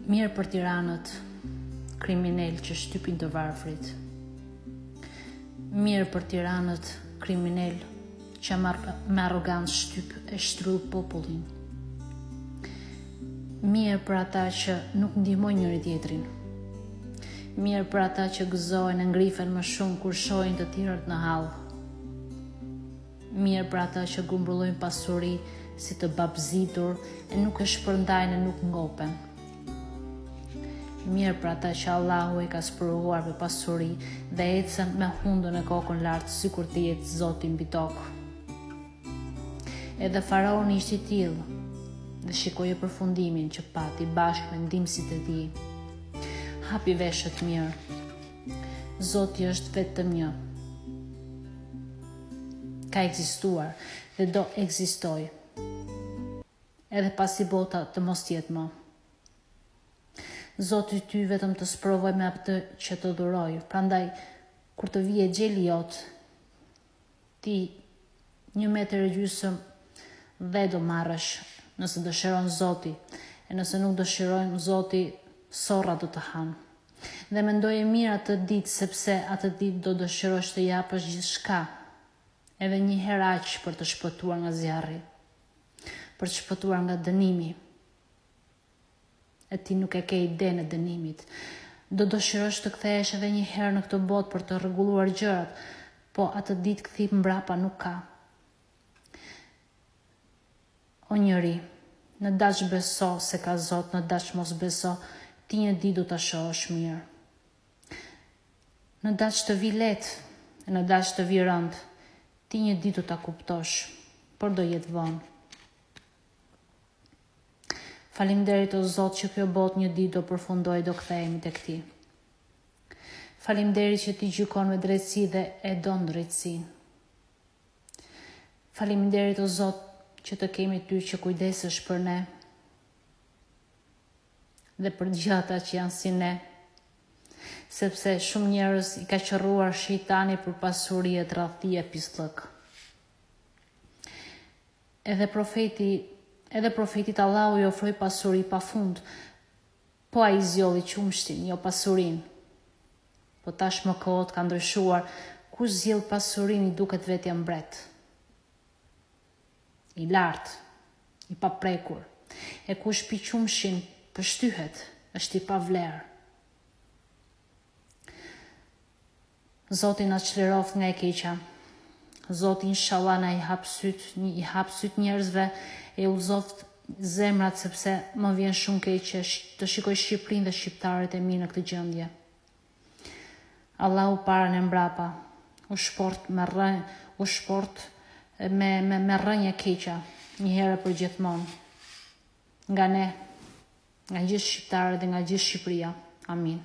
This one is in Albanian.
Mirë për tiranët, kriminal që shtypin të varfrit. Mirë për tiranët, kriminal që me arrogancë shtyp e shtrull popullin. Mirë për ata që nuk ndihmojnë njëri tjetrin. Mirë për ata që gëzojnë e ngrifen më shumë kur shohin të tjerët në hall. Mirë për ata që grumbëllojnë pasuri si të babzitur e nuk e shpërndajnë e nuk ngopen. Mirë për ata që Allahu e ka spëruar me pasuri dhe ecën me hundën e kokën lartë sikur të jetë Zoti mbi tokë. Edhe faraoni ishte i tillë dhe shikoje përfundimin që pati bashkë me ndihmësit e tij. Hapi veshët mirë. Zoti është vetëm një. Ka ekzistuar dhe do ekzistoj. Edhe pasi bota të mos jetë më. Zoti ty vetëm të sprovoj me atë që të duroj. Prandaj, kur të vije gjeli jot, ti 1,5 metër dhe do marrësh, nëse dëshiron Zoti, e nëse nuk dëshirojnë Zoti, sorra do të hanë. Dhe mendoje mirë atë ditë, sepse atë ditë do dëshirosh të japësh gjithçka, edhe një herë aq për të shpëtuar nga zjarri, për të shpëtuar nga dënimi. E ti nuk e ke idenë e dënimit. Do dëshirosh të kthehesh edhe një herë në këtë botë për të rregulluar gjërat, po atë ditë kthim mbrapa nuk ka. O njeri, në dash beso se ka Zot, në dash mos beso, ti një ditë do ta shohësh mirë. Në dash të vi lehtë, në dash të vi rënd, ti një ditë do ta kuptosh, por do jetë vonë. Faleminderit o Zot që kjo botë një ditë do përfundoj, do kthehemi tek ti. Faleminderit që ti gjykon me drejtësi dhe e don drejtësinë. Faleminderit o Zot që të kemi ty që kujdesesh për ne dhe për gjata që janë si ne, sepse shumë njerëz i ka qërruar shejtani për pasuri e tradhti e pislëk. Edhe profetit Allahu i ofroi pasuri pafund, po ai zgjolli qumshtin, jo pasurinë. Po tashmë kohët ka ndryshuar, kush zgjell pasurinë i duket vetja mbret. I lartë, i paprekur, e kush pi qumshin përshtyhet, është i pavlerë. Zoti na çliroft nga e keqja. Zoti inshallah na i hap syt njerëzve e udhëzoft zemrat, sepse më vjen shumë keq të shikoj Shqipërinë dhe shqiptarët e mi në këtë gjendje. Allahu parën e mbrapa, u shport me rrënje keqa, një herë për gjithmonë. Nga ne, nga gjithë shqiptarët dhe nga gjithë Shqipëria. Amin.